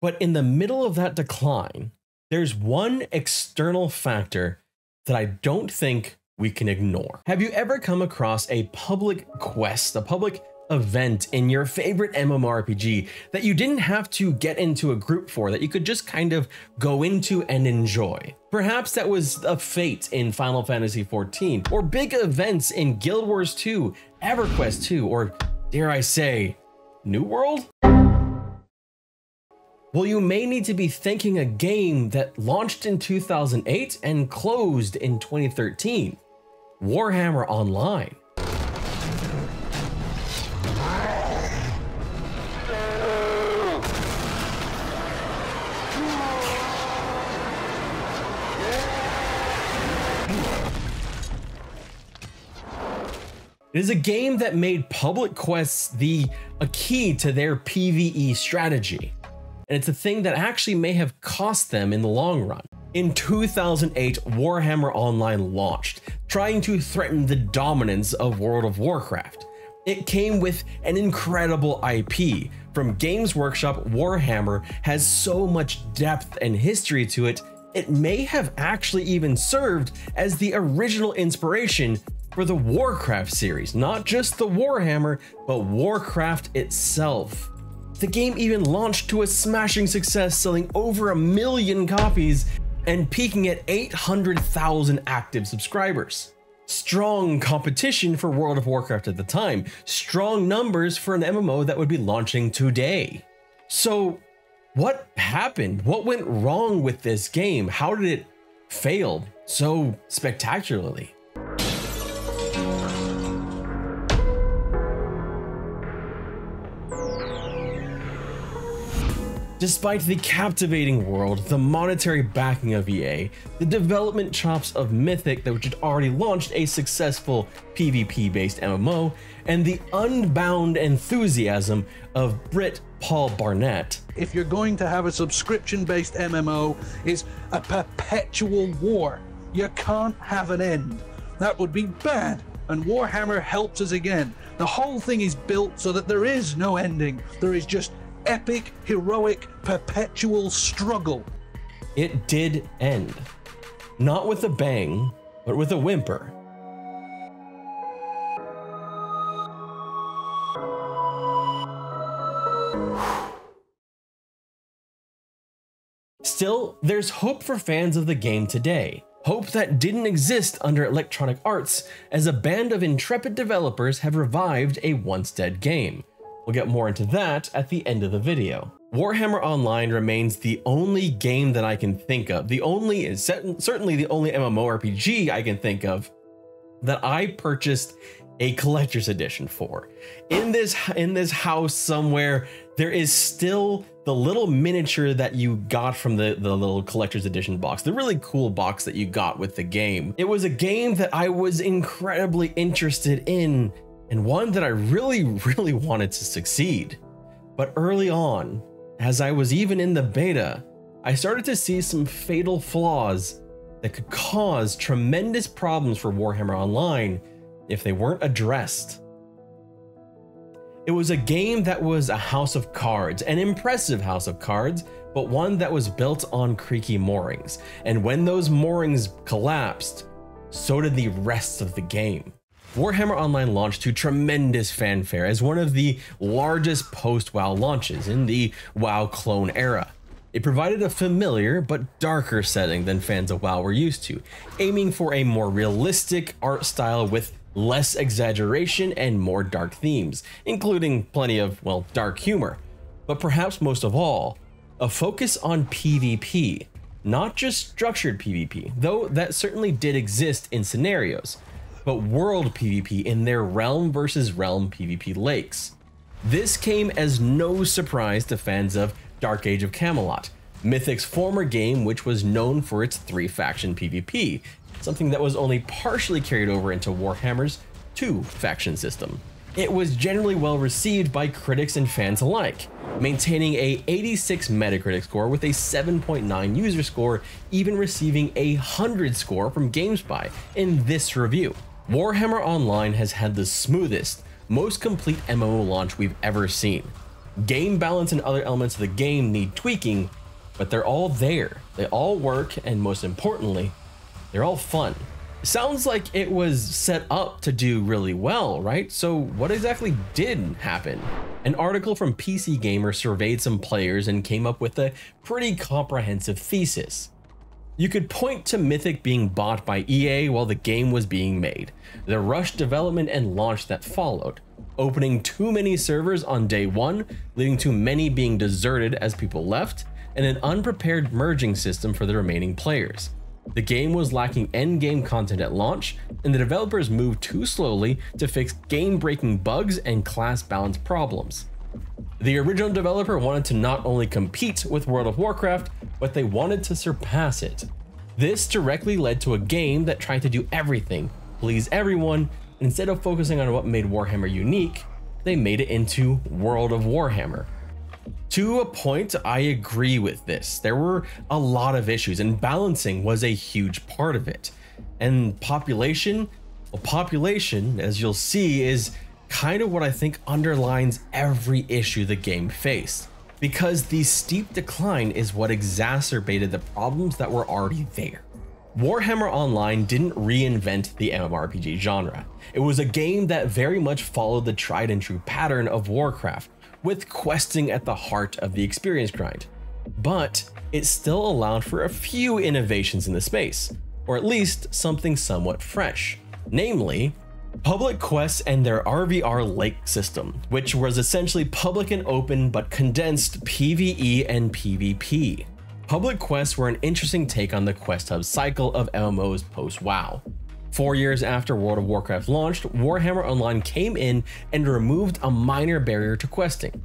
But in the middle of that decline, there's one external factor that I don't think we can ignore. Have you ever come across a public quest, a public event in your favorite MMORPG that you didn't have to get into a group for, that you could just kind of go into and enjoy? Perhaps that was a Fate in Final Fantasy XIV, or big events in Guild Wars 2, EverQuest 2, or dare I say, New World? Well, you may need to be thanking a game that launched in 2008 and closed in 2013, Warhammer Online. It is a game that made public quests a key to their PvE strategy. And it's a thing that actually may have cost them in the long run. In 2008, Warhammer Online launched, trying to threaten the dominance of World of Warcraft. It came with an incredible IP. From Games Workshop, Warhammer has so much depth and history to it, it may have actually even served as the original inspiration for the Warcraft series. Not just the Warhammer, but Warcraft itself. The game even launched to a smashing success, selling over 1 million copies and peaking at 800,000 active subscribers. Strong competition for World of Warcraft at the time, strong numbers for an MMO that would be launching today. So what happened? What went wrong with this game? How did it fail so spectacularly? Despite the captivating world, the monetary backing of EA, the development chops of Mythic, which had already launched a successful PvP-based MMO, and the unbound enthusiasm of Brit Paul Barnett. If you're going to have a subscription-based MMO, it's a perpetual war. You can't have an end. That would be bad, and Warhammer helps us again. The whole thing is built so that there is no ending. There is just epic, heroic, perpetual struggle. It did end. Not with a bang, but with a whimper. Still, there's hope for fans of the game today. Hope that didn't exist under Electronic Arts, as a band of intrepid developers have revived a once dead game. We'll get more into that at the end of the video. Warhammer Online remains the only game that I can think of, certainly the only MMORPG I can think of that I purchased a collector's edition for. In this house somewhere, there is still the little miniature that you got from the little collector's edition box, the really cool box that you got with the game. It was a game that I was incredibly interested in, and one that I really wanted to succeed. But early on, as I was even in the beta, I started to see some fatal flaws that could cause tremendous problems for Warhammer Online if they weren't addressed. It was a game that was a house of cards, an impressive house of cards, but one that was built on creaky moorings. And when those moorings collapsed, so did the rest of the game. Warhammer Online launched to tremendous fanfare as one of the largest post-WoW launches in the WoW clone era. It provided a familiar but darker setting than fans of WoW were used to, aiming for a more realistic art style with less exaggeration and more dark themes, including plenty of, well, dark humor. But perhaps most of all, a focus on PvP, not just structured PvP, though that certainly did exist in scenarios, but world PvP in their realm versus realm PvP lakes. This came as no surprise to fans of Dark Age of Camelot, Mythic's former game, which was known for its 3-faction PvP, something that was only partially carried over into Warhammer's 2-faction system. It was generally well received by critics and fans alike, maintaining a 86 Metacritic score with a 7.9 user score, even receiving a 100 score from GameSpy in this review. Warhammer Online has had the smoothest, most complete MMO launch we've ever seen. Game balance and other elements of the game need tweaking, but they're all there. They all work, and most importantly, they're all fun. Sounds like it was set up to do really well, right? So what exactly did happen? An article from PCGamer surveyed some players and came up with a pretty comprehensive thesis. You could point to Mythic being bought by EA while the game was being made, the rushed development and launch that followed, opening too many servers on day one, leading to many being deserted as people left, and an unprepared merging system for the remaining players. The game was lacking endgame content at launch, and the developers moved too slowly to fix game-breaking bugs and class balance problems. The original developer wanted to not only compete with World of Warcraft, but they wanted to surpass it. This directly led to a game that tried to do everything, please everyone, and instead of focusing on what made Warhammer unique, they made it into World of Warhammer. To a point, I agree with this. There were a lot of issues, and balancing was a huge part of it. And population, well, population, as you'll see, is kind of what I think underlines every issue the game faced, because the steep decline is what exacerbated the problems that were already there. Warhammer Online didn't reinvent the MMORPG genre. It was a game that very much followed the tried and true pattern of Warcraft, with questing at the heart of the experience grind. But it still allowed for a few innovations in the space, or at least something somewhat fresh, namely public quests and their RVR lake system, which was essentially public and open but condensed PvE and PvP. Public quests were an interesting take on the quest hub cycle of MMOs post-WoW. 4 years after World of Warcraft launched, Warhammer Online came in and removed a minor barrier to questing,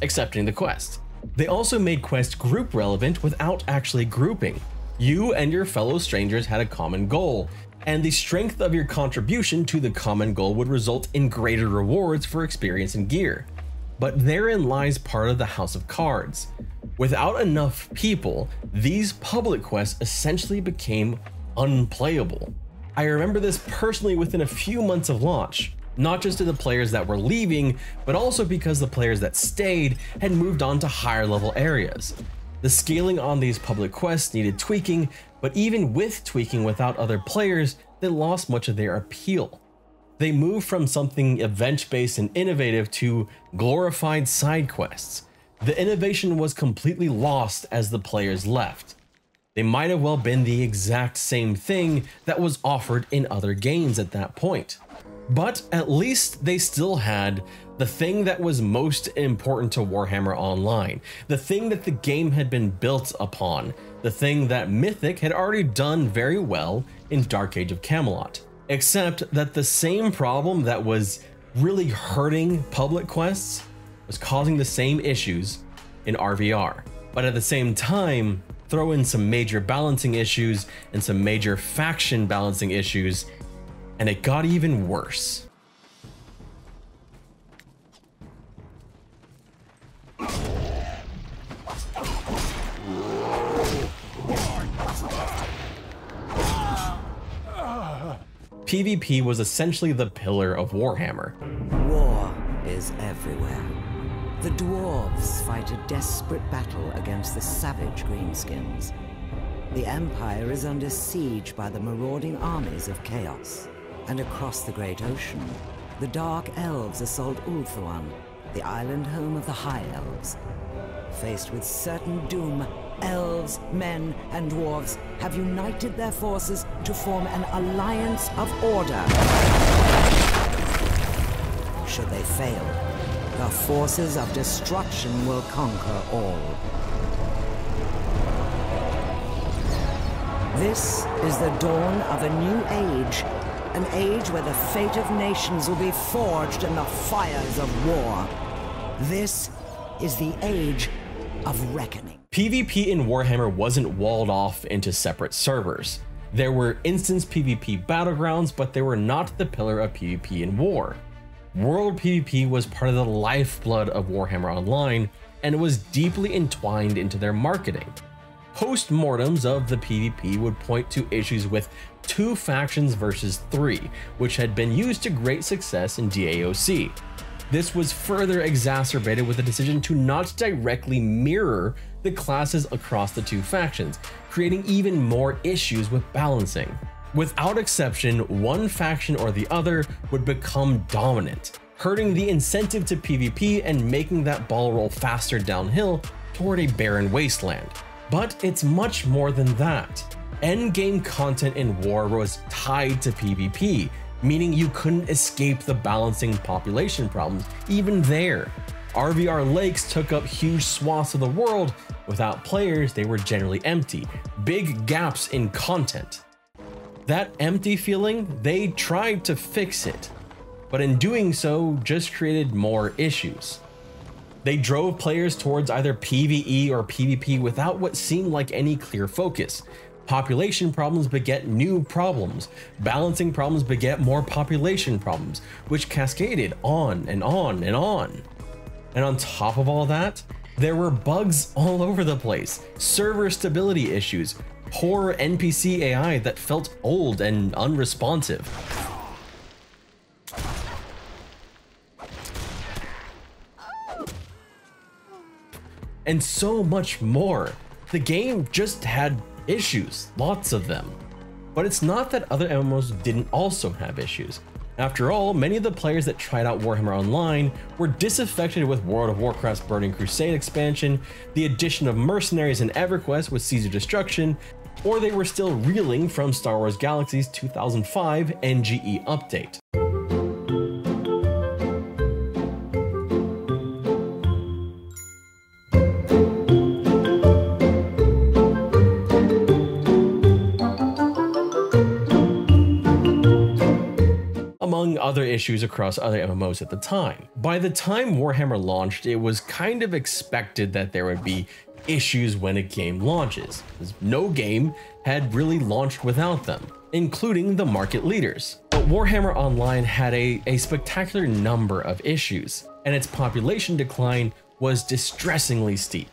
accepting the quest. They also made quests group relevant without actually grouping. You and your fellow strangers had a common goal, and the strength of your contribution to the common goal would result in greater rewards for experience and gear. But therein lies part of the House of Cards. Without enough people, these public quests essentially became unplayable. I remember this personally within a few months of launch, not just to the players that were leaving, but also because the players that stayed had moved on to higher level areas. The scaling on these public quests needed tweaking, but even with tweaking without other players, they lost much of their appeal. They moved from something event-based and innovative to glorified side quests. The innovation was completely lost as the players left. They might have well been the exact same thing that was offered in other games at that point. But at least they still had the thing that was most important to Warhammer Online, the thing that the game had been built upon, the thing that Mythic had already done very well in Dark Age of Camelot. Except that the same problem that was really hurting public quests was causing the same issues in RVR. But at the same time, throw in some major balancing issues and some major faction balancing issues, and it got even worse. PvP was essentially the pillar of Warhammer. War is everywhere. The dwarves fight a desperate battle against the savage greenskins. The Empire is under siege by the marauding armies of chaos. And across the great ocean, the Dark Elves assault Ulthuan, the island home of the High Elves. Faced with certain doom, elves, men, and dwarves have united their forces to form an alliance of order. Should they fail, the forces of destruction will conquer all. This is the dawn of a new age, an age where the fate of nations will be forged in the fires of war. This is the age of reckoning. PvP in Warhammer wasn't walled off into separate servers. There were instance PvP battlegrounds, but they were not the pillar of PvP in war. World PvP was part of the lifeblood of Warhammer Online, and it was deeply entwined into their marketing. Post-mortems of the PvP would point to issues with 2 factions versus 3, which had been used to great success in DAOC. This was further exacerbated with the decision to not directly mirror the classes across the two factions, creating even more issues with balancing. Without exception, one faction or the other would become dominant, hurting the incentive to PvP and making that ball roll faster downhill toward a barren wasteland. But it's much more than that. Endgame content in war was tied to PvP, meaning you couldn't escape the balancing population problems even there. RVR lakes took up huge swaths of the world. Without players, they were generally empty. Big gaps in content. That empty feeling, they tried to fix it, but in doing so, just created more issues. They drove players towards either PvE or PvP without what seemed like any clear focus. Population problems beget new problems. Balancing problems beget more population problems, which cascaded on and on and on. And on top of all that, there were bugs all over the place, server stability issues, poor NPC AI that felt old and unresponsive. And so much more. The game just had issues, lots of them. But it's not that other MMOs didn't also have issues. After all, many of the players that tried out Warhammer Online were disaffected with World of Warcraft's Burning Crusade expansion, the addition of mercenaries in EverQuest with Seas of Destruction, or they were still reeling from Star Wars Galaxy's 2005 NGE update. Among other issues across other MMOs at the time. By the time Warhammer launched, it was kind of expected that there would be issues when a game launches, as no game had really launched without them, including the market leaders. But Warhammer Online had a spectacular number of issues, and its population decline was distressingly steep,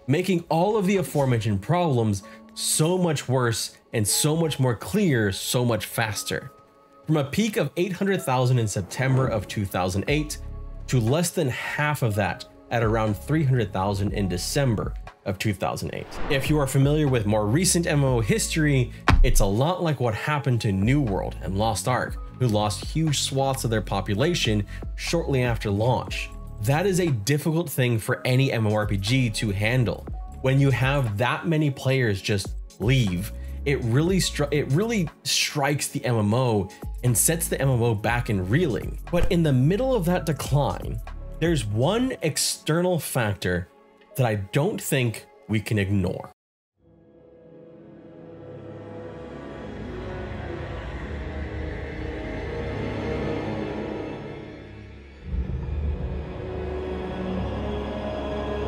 making all of the aforementioned problems so much worse and so much more clear so much faster. From a peak of 800,000 in September of 2008 to less than half of that at around 300,000 in December of 2008. If you are familiar with more recent MMO history, it's a lot like what happened to New World and Lost Ark, who lost huge swaths of their population shortly after launch. That is a difficult thing for any MMORPG to handle. When you have that many players just leave, it really strikes the MMO and sets the MMO back in reeling. But in the middle of that decline, there's one external factor that I don't think we can ignore.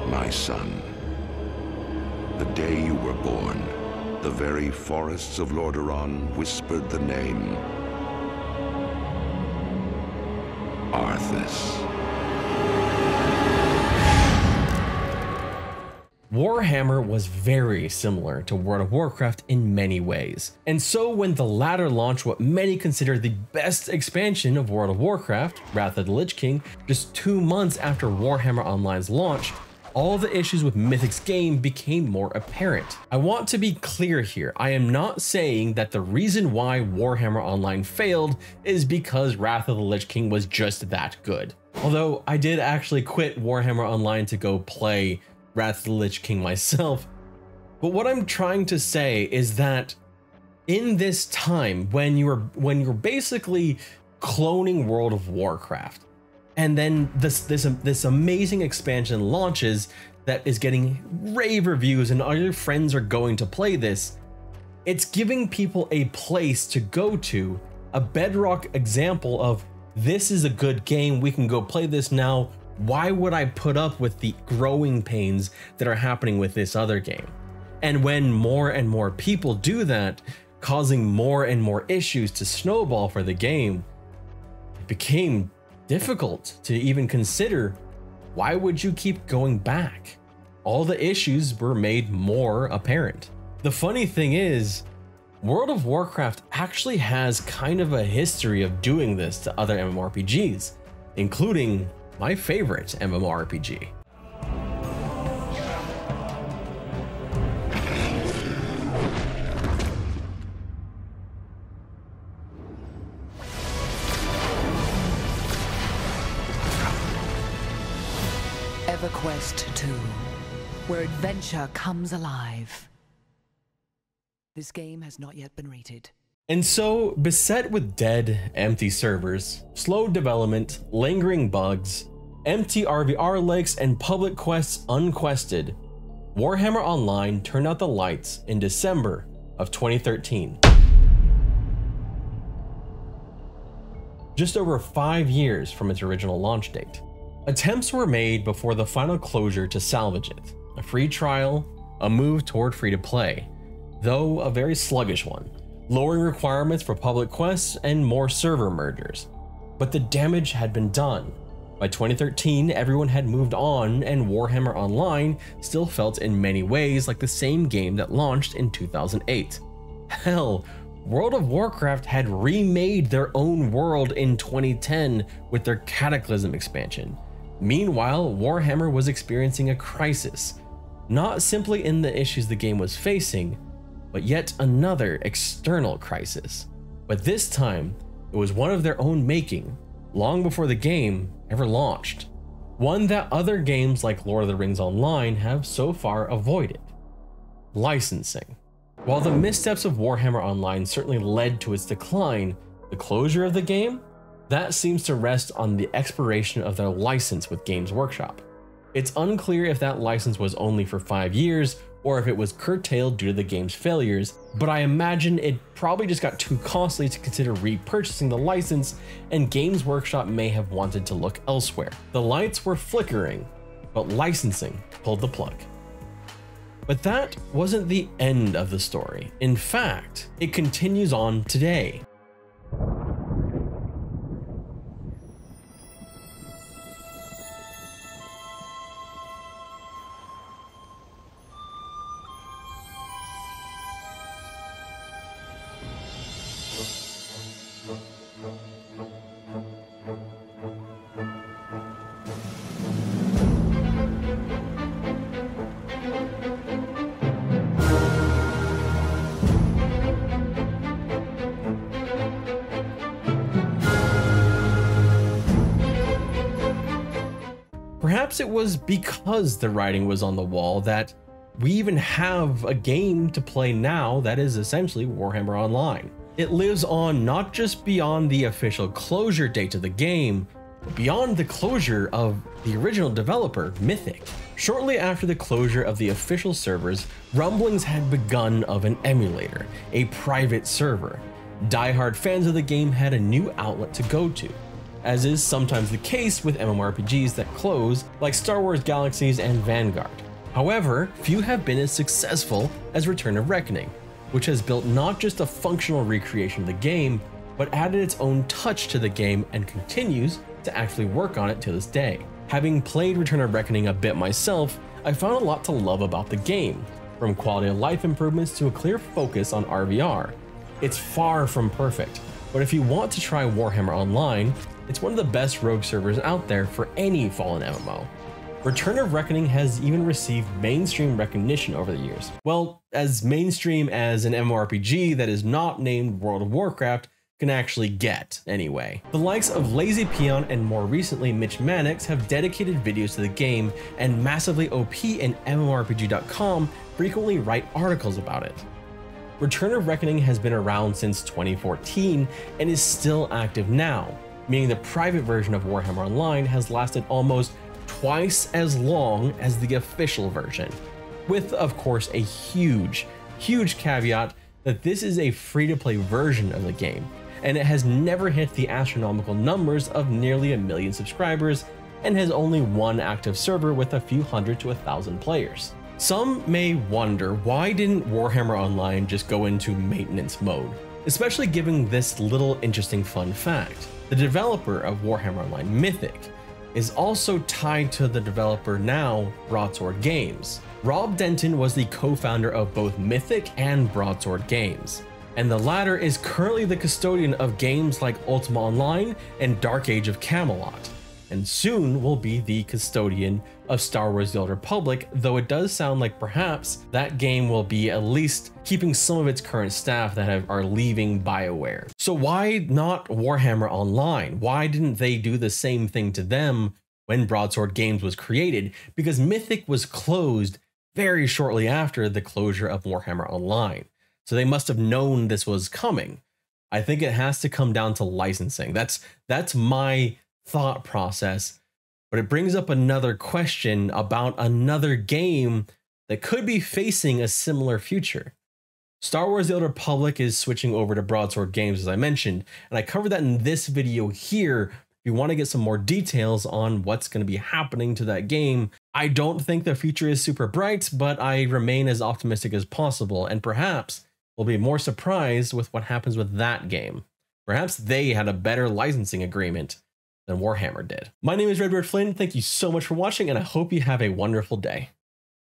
My son, the day you were born, the very forests of Lordaeron whispered the name Arthas. Warhammer was very similar to World of Warcraft in many ways. And so when the latter launched what many consider the best expansion of World of Warcraft, Wrath of the Lich King, just 2 months after Warhammer Online's launch, all the issues with Mythic's game became more apparent. I want to be clear here, I am not saying that the reason why Warhammer Online failed is because Wrath of the Lich King was just that good. Although I did actually quit Warhammer Online to go play Wrath of the Lich King myself. But what I'm trying to say is that in this time when you're basically cloning World of Warcraft, and then this amazing expansion launches that is getting rave reviews and all your friends are going to play this, it's giving people a place to go to, a bedrock example of this is a good game, we can go play this now. Why would I put up with the growing pains that are happening with this other game? And when more and more people do that, causing more and more issues to snowball for the game, it became difficult to even consider, why would you keep going back? All the issues were made more apparent. The funny thing is, World of Warcraft actually has kind of a history of doing this to other MMORPGs, including my favorite MMORPG. EverQuest 2, where adventure comes alive. This game has not yet been rated. And so, beset with dead, empty servers, slow development, lingering bugs, empty RVR lakes, and public quests unquested, Warhammer Online turned out the lights in December of 2013. Just over 5 years from its original launch date. Attempts were made before the final closure to salvage it, a free trial, a move toward free-to-play, though a very sluggish one, lowering requirements for public quests and more server mergers. But the damage had been done. By 2013, everyone had moved on, and Warhammer Online still felt in many ways like the same game that launched in 2008. Hell, World of Warcraft had remade their own world in 2010 with their Cataclysm expansion. Meanwhile, Warhammer was experiencing a crisis, not simply in the issues the game was facing, but yet another external crisis. But this time, it was one of their own making, long before the game ever launched. One that other games like Lord of the Rings Online have so far avoided: licensing. While the missteps of Warhammer Online certainly led to its decline, the closure of the game? That seems to rest on the expiration of their license with Games Workshop. It's unclear if that license was only for 5 years or if it was curtailed due to the game's failures, but I imagine it probably just got too costly to consider repurchasing the license, and Games Workshop may have wanted to look elsewhere. The lights were flickering, but licensing pulled the plug. But that wasn't the end of the story. In fact, it continues on today. Perhaps it was because the writing was on the wall that we even have a game to play now that is essentially Warhammer Online. It lives on not just beyond the official closure date of the game, but beyond the closure of the original developer, Mythic. Shortly after the closure of the official servers, rumblings had begun of an emulator, a private server. Die-hard fans of the game had a new outlet to go to, as is sometimes the case with MMORPGs that close, like Star Wars Galaxies and Vanguard. However, few have been as successful as Return of Reckoning, which has built not just a functional recreation of the game, but added its own touch to the game and continues to actually work on it to this day. Having played Return of Reckoning a bit myself, I found a lot to love about the game, from quality of life improvements to a clear focus on RVR. It's far from perfect, but if you want to try Warhammer Online, it's one of the best rogue servers out there for any Fallen MMO. Return of Reckoning has even received mainstream recognition over the years. Well, as mainstream as an MMORPG that is not named World of Warcraft can actually get, anyway. The likes of Lazy Peon and more recently Mitch Mannix have dedicated videos to the game, and Massively OP and MMORPG.com frequently write articles about it. Return of Reckoning has been around since 2014 and is still active now, meaning the private version of Warhammer Online has lasted almost twice as long as the official version, with of course a huge caveat that this is a free-to-play version of the game, and it has never hit the astronomical numbers of nearly 1 million subscribers and has only one active server with a few hundred to 1,000 players. Some may wonder, why didn't Warhammer Online just go into maintenance mode? Especially given this little interesting fun fact. The developer of Warhammer Online, Mythic, is also tied to the developer now, Broadsword Games. Rob Denton was the co-founder of both Mythic and Broadsword Games, and the latter is currently the custodian of games like Ultima Online and Dark Age of Camelot. and soon will be the custodian of Star Wars The Old Republic, though it does sound like perhaps that game will be at least keeping some of its current staff that are leaving BioWare. So why not Warhammer Online? Why didn't they do the same thing to them when Broadsword Games was created? Because Mythic was closed very shortly after the closure of Warhammer Online. So they must have known this was coming. I think it has to come down to licensing. That's my thought process. But it brings up another question about another game that could be facing a similar future. Star Wars The Old Republic is switching over to Broadsword Games, as I mentioned, and I covered that in this video here. If you want to get some more details on what's going to be happening to that game, I don't think the future is super bright, but I remain as optimistic as possible, and perhaps we'll be more surprised with what happens with that game. Perhaps they had a better licensing agreement than Warhammer did. My name is Redbeard Flynn. Thank you so much for watching, and I hope you have a wonderful day.